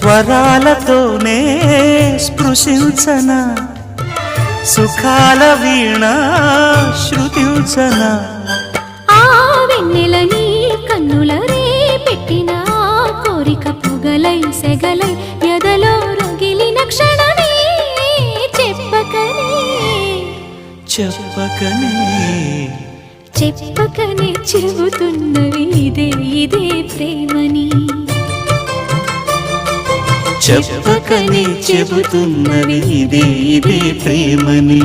స్వరాలతోనే స్పృశించన సుఖాల వీణ శృతించన ఆ వెన్నెలని కన్నుల రే పెట్టిన కోరిక పొగలై సెగలై ఎదలో రగిలిన క్షణమే చెప్పకనే చెప్పకనే చెప్పకనే చెబుతున్నవి ఇదే ఇదే ప్రేమని చెప్పకనే చెబుతున్నవి ఇదే ఇదే ప్రేమని